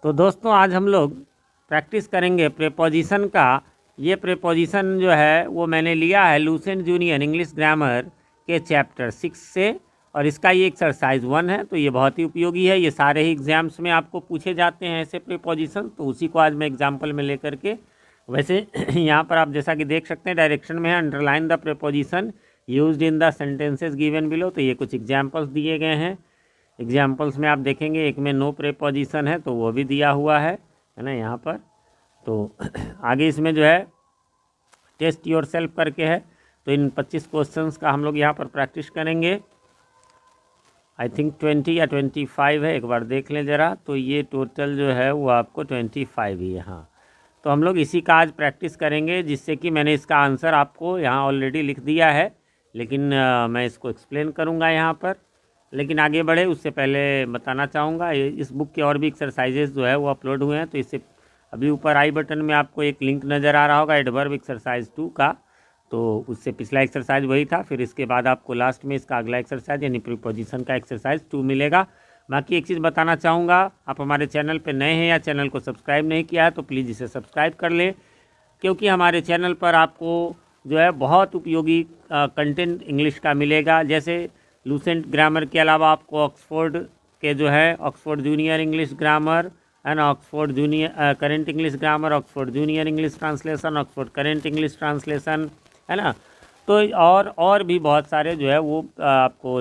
तो दोस्तों आज हम लोग प्रैक्टिस करेंगे प्रीपोजिशन का। ये प्रीपोजिशन जो है वो मैंने लिया है लूसेंट जूनियर इंग्लिश ग्रामर के चैप्टर 6 से, और इसका ये एक्सरसाइज 1 है। तो ये बहुत ही उपयोगी है, ये सारे ही एग्जाम्स में आपको पूछे जाते हैं ऐसे प्रीपोजिशन, तो उसी को आज मैं एग्जाम्पल में लेकर के वैसे यहाँ पर आप जैसा कि देख सकते हैं डायरेक्शन में है underline the preposition used in the sentences given below. तो ये कुछ एग्जाम्पल्स दिए गए हैं। एग्जाम्पल्स में आप देखेंगे एक में नो प्रीपोजिशन है तो वो भी दिया हुआ है ना यहाँ पर। तो आगे इसमें जो है टेस्ट योर सेल्फ करके है, तो इन 25 क्वेश्चंस का हम लोग यहाँ पर प्रैक्टिस करेंगे। आई थिंक 20 या 25 है, एक बार देख लें ज़रा। तो ये टोटल जो है वो आपको 25 ही है। हाँ, तो हम लोग इसी का आज प्रैक्टिस करेंगे, जिससे कि मैंने इसका आंसर आपको यहाँ ऑलरेडी लिख दिया है, लेकिन मैं इसको एक्सप्लेन करूँगा यहाँ पर। लेकिन आगे बढ़े उससे पहले बताना चाहूँगा इस बुक के और भी एक्सरसाइजेज जो है वो अपलोड हुए हैं। तो इससे अभी ऊपर आई बटन में आपको एक लिंक नज़र आ रहा होगा एडवर्ब एक्सरसाइज 2 का, तो उससे पिछला एक्सरसाइज वही था। फिर इसके बाद आपको लास्ट में इसका अगला एक्सरसाइज यानी प्रीपोजिशन का एक्सरसाइज 2 मिलेगा। बाकी एक चीज़ बताना चाहूँगा, आप हमारे चैनल पर नए हैं या चैनल को सब्सक्राइब नहीं किया है तो प्लीज़ इसे सब्सक्राइब कर लें, क्योंकि हमारे चैनल पर आपको जो है बहुत उपयोगी कंटेंट इंग्लिश का मिलेगा। जैसे लूसेंट ग्रामर के अलावा आपको ऑक्सफोर्ड के जो है Oxford junior English grammar and Oxford junior current English grammar, Oxford junior English translation, Oxford current English translation, है ना। तो और भी बहुत सारे जो है वो आपको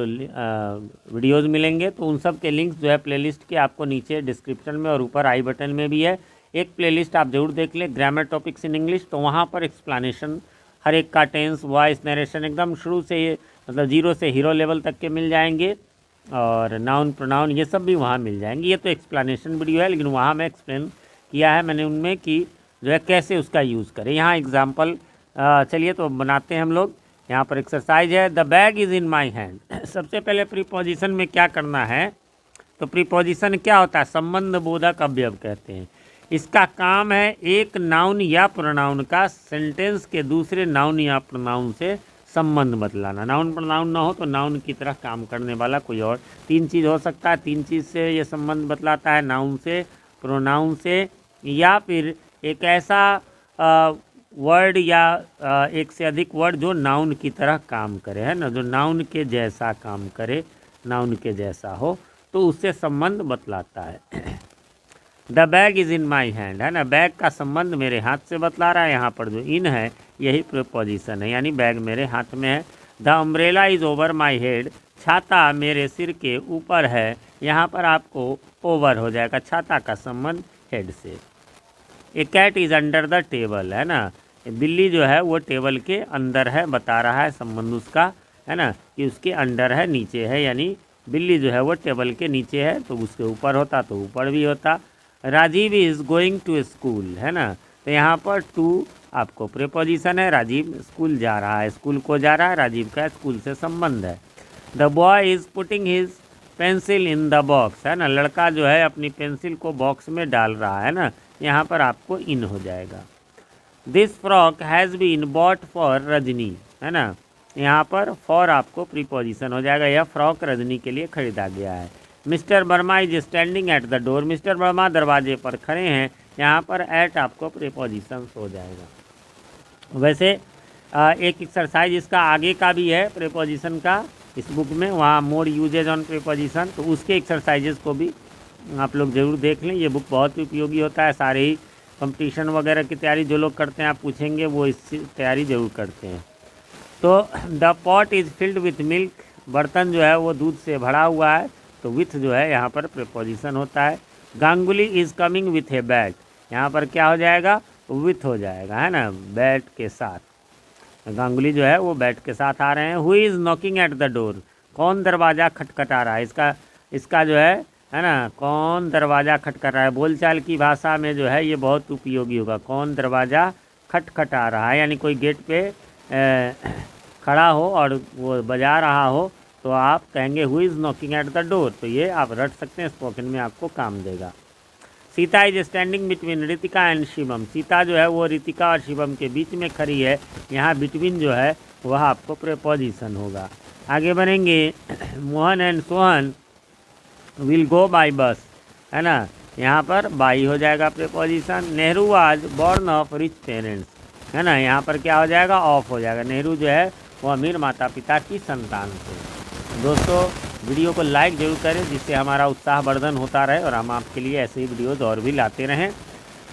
वीडियोज़ मिलेंगे। तो उन सब के लिंक्स जो है प्लेलिस्ट के आपको नीचे डिस्क्रिप्शन में और ऊपर आई बटन में भी है। एक प्लेलिस्ट आप ज़रूर देख लें, ग्रामर टॉपिक्स इन इंग्लिश, तो वहाँ पर एक्सप्लेनेशन हर एक का टेंस वॉइस नरेशन एकदम शुरू से मतलब 0 से हीरो लेवल तक के मिल जाएंगे, और नाउन प्रोनाउन ये सब भी वहाँ मिल जाएंगे। ये तो एक्सप्लेनेशन वीडियो है, लेकिन वहाँ मैं एक्सप्लेन किया है मैंने उनमें कि जो है कैसे उसका यूज़ करें। यहाँ एग्जांपल चलिए तो बनाते हैं हम लोग। यहाँ पर एक्सरसाइज है the bag is in my hand. सबसे पहले प्रीपोजिशन में क्या करना है, तो प्रीपोजिशन क्या होता है, संबंध बोधक अवयव कहते हैं। इसका काम है एक नाउन या प्रोनाउन का सेंटेंस के दूसरे नाउन या प्रोनाउन से संबंध बतलाना। नाउन प्रोनाउन ना हो तो नाउन की तरह काम करने वाला कोई और 3 चीज़ हो सकता है। 3 चीज़ से ये संबंध बतलाता है, नाउन से, प्रोनाउन से, या फिर एक ऐसा वर्ड या एक से अधिक वर्ड जो नाउन की तरह काम करे, है ना, जो नाउन के जैसा काम करे, नाउन के जैसा हो, तो उससे संबंध बतलाता है। The bag is in my hand, है ना, बैग का संबंध मेरे हाथ से बतला रहा है। यहाँ पर जो इन है यही प्रीपोजिशन है, यानी बैग मेरे हाथ में है। The umbrella is over my head, छाता मेरे सिर के ऊपर है। यहाँ पर आपको ओवर हो जाएगा, छाता का संबंध हेड से। A cat is under the table, है ना, बिल्ली जो है वो टेबल के अंदर है, बता रहा है संबंध उसका, है ना, कि उसके अंडर है, नीचे है, यानी बिल्ली जो है वो टेबल के नीचे है, तो उसके ऊपर होता तो ऊपर भी होता। Rajiv is going to school, है ना, तो यहाँ पर टू आपको प्रीपोजिशन है, राजीव स्कूल जा रहा है, स्कूल को जा रहा है, राजीव का स्कूल से संबंध है। The boy is putting his pencil in the box, है ना, लड़का जो है अपनी पेंसिल को बॉक्स में डाल रहा है ना, यहाँ पर आपको इन हो जाएगा। This frock has been bought for Rajni, है ना, यहाँ पर फॉर आपको प्रीपोजिशन हो जाएगा, यह फ्रॉक रजनी के लिए खरीदा गया है। Mister Verma is standing at the door, mister Verma दरवाजे पर खड़े हैं, यहाँ पर एट आपको प्रीपोजिशन हो जाएगा। वैसे एक एक्सरसाइज इसका आगे का भी है प्रीपोजिशन का इस बुक में, वहाँ मोर यूजेज ऑन प्रीपोजिशन, तो उसके एक्सरसाइजेस को भी आप लोग ज़रूर देख लें। ये बुक बहुत ही उपयोगी होता है, सारे ही कंपटीशन वगैरह की तैयारी जो लोग करते हैं आप पूछेंगे वो इसकी तैयारी ज़रूर करते हैं। तो the pot is filled with milk, बर्तन जो है वो दूध से भरा हुआ है, तो विथ जो है यहाँ पर प्रीपोजिशन होता है। Ganguly is coming with a bat, यहाँ पर क्या हो जाएगा, विथ हो जाएगा, है ना, बैट के साथ। गांगुली जो है वो बैट के साथ आ रहे हैं। Who is knocking at the door, कौन दरवाज़ा खटखटा रहा है, इसका जो है ना, कौन दरवाज़ा खटखटा रहा है, बोलचाल की भाषा में जो है ये बहुत उपयोगी होगा। कौन दरवाज़ा खटखटा रहा है, यानी कोई गेट पे खड़ा हो और वो बजा रहा हो, तो आप कहेंगे who is knocking at the door, तो ये आप रट सकते हैं, स्पोकन में आपको काम देगा। Sita is standing between Ritika and Shivam, Sita जो है वो रितिका और शिवम के बीच में खड़ी है, यहाँ बिटवीन जो है वह आपको प्रीपोजिशन होगा। आगे बढ़ेंगे। Mohan and Sohan will go by bus, है ना, यहाँ पर बाई हो जाएगा preposition. Nehru was born of rich parents, है ना, यहाँ पर क्या हो जाएगा, ऑफ हो जाएगा। नेहरू जो है वो अमीर माता पिता की संतान थे। दोस्तों वीडियो को लाइक जरूर करें जिससे हमारा उत्साहवर्धन होता रहे और हम आपके लिए ऐसे ही वीडियोज और भी लाते रहें।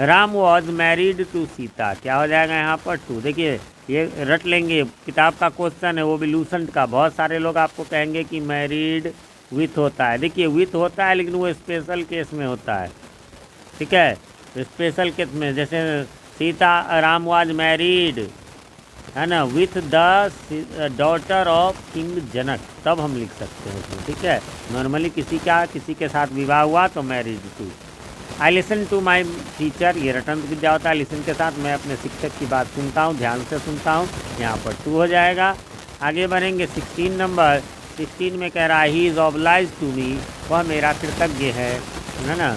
Ram was married to Sita, क्या हो जाएगा यहाँ पर टू। देखिए ये रट लेंगे, किताब का क्वेश्चन है वो भी लूसेंट का। बहुत सारे लोग आपको कहेंगे कि मैरिड विथ होता है, देखिए विथ होता है लेकिन वो स्पेशल केस में होता है, ठीक है, स्पेशल केस में। जैसे सीता राम वाज मैरिड, है ना, with the daughter of king Janak, तब हम लिख सकते हैं उसमें, ठीक है। नॉर्मली किसी के साथ विवाह हुआ तो married to. I listen to my teacher, ये रटन विद्या होता है। लिसन के साथ मैं अपने शिक्षक की बात सुनता हूँ, ध्यान से सुनता हूँ, यहाँ पर टू हो जाएगा। आगे बढ़ेंगे 16 नंबर। 16 में कह रहा है he is oblige to me, वह मेरा कृतज्ञ है ना,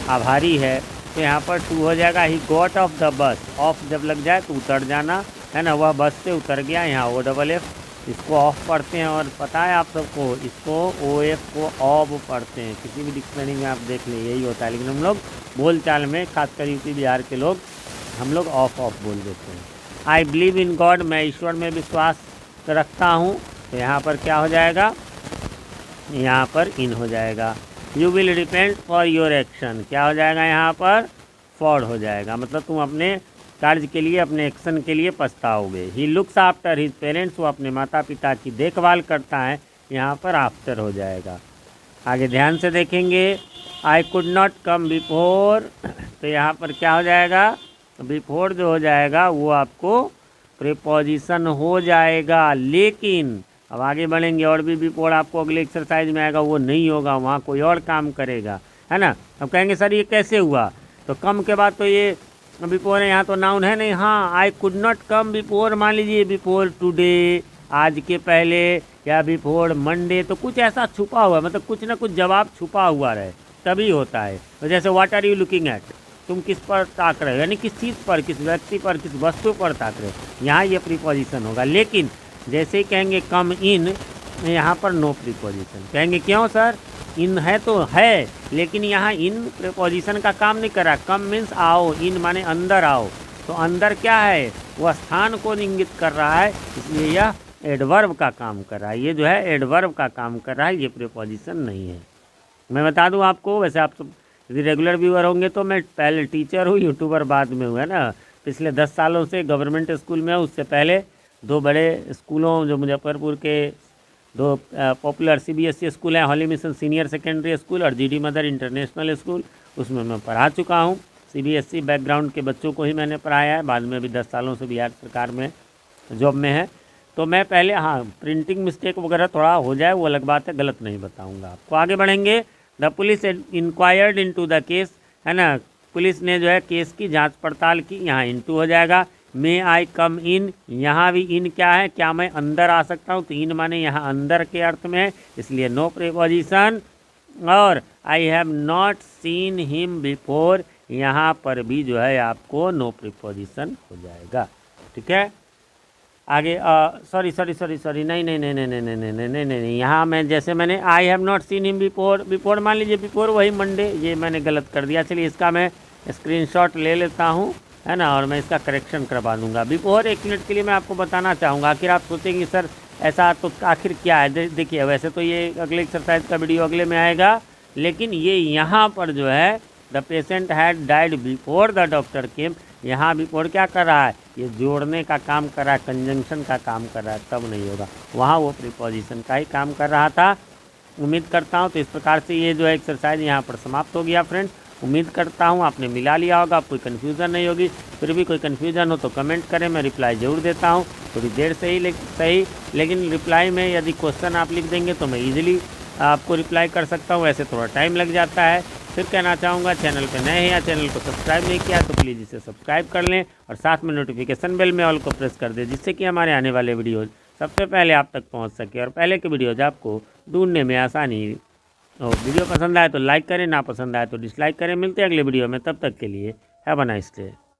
आभारी है, तो यहाँ पर टू हो जाएगा। He got off the bus, of जब लग जाए तो उतर जाना, है ना, वह बस से उतर गया, यहाँ ओ डबल एफ, इसको ऑफ पढ़ते हैं। और पता है आप सबको इसको ओ एफ को ऑफ पढ़ते हैं, किसी भी डिक्शनरी में आप देख लें यही होता है, लेकिन हम लोग बोलचाल में खासकर यूपी बिहार के लोग हम लोग ऑफ बोल देते हैं। आई बिलीव इन गॉड, मैं ईश्वर में विश्वास रखता हूँ, तो यहाँ पर क्या हो जाएगा, यहाँ पर इन हो जाएगा। You will repent for your action, क्या हो जाएगा यहाँ पर फॉर हो जाएगा, मतलब तुम अपने कार्य के लिए, अपने एक्शन के लिए पछताओगे। He looks after his parents, वो अपने माता पिता की देखभाल करता है, यहाँ पर आफ्टर हो जाएगा। आगे ध्यान से देखेंगे। I could not come before, तो यहाँ पर क्या हो जाएगा, बिफोर जो हो जाएगा वो आपको प्रीपोजिशन हो जाएगा। लेकिन अब आगे बढ़ेंगे और भी बिफोर आपको अगले एक्सरसाइज में आएगा, वो नहीं होगा, वहाँ कोई और काम करेगा, है ना। अब कहेंगे सर ये कैसे हुआ, तो कम के बाद तो ये बिफोर है, यहाँ तो नाउन है नहीं। हाँ, I could not come before, मान लीजिए बिफोर टुडे, आज के पहले, या बिफोर मंडे, तो कुछ ऐसा छुपा हुआ, मतलब कुछ ना कुछ जवाब छुपा हुआ रहे तभी होता है। तो जैसे what are you looking at, तुम किस पर ताक रहे हो, यानी किस चीज़ पर, किस व्यक्ति पर, किस वस्तु पर ताक रहे हो, यहाँ ये प्रीपोजिशन होगा। लेकिन जैसे ही कहेंगे कम इन, यहाँ पर नो प्रीपोजिशन। कहेंगे क्यों सर, इन है तो है, लेकिन यहाँ इन प्रीपोजिशन का काम नहीं कर रहा। कम मीन्स आओ, इन माने अंदर आओ, तो अंदर क्या है, वह स्थान को इंगित कर रहा है, इसलिए यह एडवर्ब का काम कर रहा है। ये जो है एडवर्ब का काम कर रहा है, ये प्रीपोजिशन नहीं है। मैं बता दूं आपको, वैसे आप सब यदि रेगुलर व्यूअर होंगे तो मैं पहले टीचर हूँ, यूट्यूबर बाद में हुआ है ना। पिछले 10 सालों से गवर्नमेंट स्कूल में हूँ, उससे पहले 2 बड़े स्कूलों, जो मुजफ्फरपुर के 2 पॉपुलर CBSE स्कूल हैं, हॉली मिशन सीनियर सेकेंडरी स्कूल और GD मदर इंटरनेशनल स्कूल, उसमें मैं पढ़ा चुका हूँ। CBSE बैकग्राउंड के बच्चों को ही मैंने पढ़ाया है, बाद में भी 10 सालों से बिहार सरकार में जॉब में है। तो मैं पहले, हाँ, प्रिंटिंग मिस्टेक वगैरह थोड़ा हो जाए वो अलग बात है, गलत नहीं बताऊँगा आपको। आगे बढ़ेंगे। The police inquired into the case, है ना, पुलिस ने जो है केस की जांच पड़ताल की, यहाँ इनटू हो जाएगा। मे आई कम इन, यहाँ भी इन क्या है, क्या मैं अंदर आ सकता हूँ, तो इन माने यहाँ अंदर के अर्थ में है, इसलिए नो प्रीपोजिशन। और I have not seen him before, यहाँ पर भी जो है आपको नो प्रीपोजिशन हो जाएगा, ठीक है। आगे सॉरी, नहीं, यहाँ मैं जैसे मैंने I have not seen him before मान लीजिए बिफोर वही मंडे, ये मैंने गलत कर दिया। चलिए इसका मैं स्क्रीनशॉट ले लेता हूँ, है ना, और मैं इसका करेक्शन करवा दूंगा। बिफोर 1 मिनट के लिए मैं आपको बताना चाहूँगा। आखिर आप सोचेंगे सर ऐसा तो आखिर क्या है। देखिए वैसे तो ये अगले एक्सरसाइज का वीडियो अगले में आएगा, लेकिन ये यहाँ पर जो है the patient had died before the doctor केम, यहाँ बिफोर क्या कर रहा है, ये जोड़ने का काम कर रहा है, कंजंक्शन का काम कर रहा है, तब नहीं होगा। वहाँ वो प्रीपोजिशन का ही काम कर रहा था। उम्मीद करता हूँ तो इस प्रकार से ये जो है एक्सरसाइज यहाँ पर समाप्त हो गया फ्रेंड्स। उम्मीद करता हूँ आपने मिला लिया होगा, कोई कन्फ्यूज़न नहीं होगी। फिर भी कोई कन्फ्यूज़न हो तो कमेंट करें, मैं रिप्लाई ज़रूर देता हूँ, थोड़ी देर से ही सही, लेकिन रिप्लाई में यदि क्वेश्चन आप लिख देंगे तो मैं ईजिली आपको रिप्लाई कर सकता हूँ, ऐसे थोड़ा टाइम लग जाता है। फिर कहना चाहूँगा चैनल पे नए हैं या चैनल को सब्सक्राइब नहीं किया तो प्लीज़ इसे सब्सक्राइब कर लें और साथ में नोटिफिकेशन बेल में ऑल को प्रेस कर दें, जिससे कि हमारे आने वाले वीडियोज़ सबसे पहले आप तक पहुँच सके और पहले के वीडियोज़ आपको ढूंढने में आसानी हो। वीडियो पसंद आए तो लाइक करें, ना पसंद आए तो डिसलाइक करें। मिलते हैं अगले वीडियो में, तब तक के लिए हैव अ नाइस डे।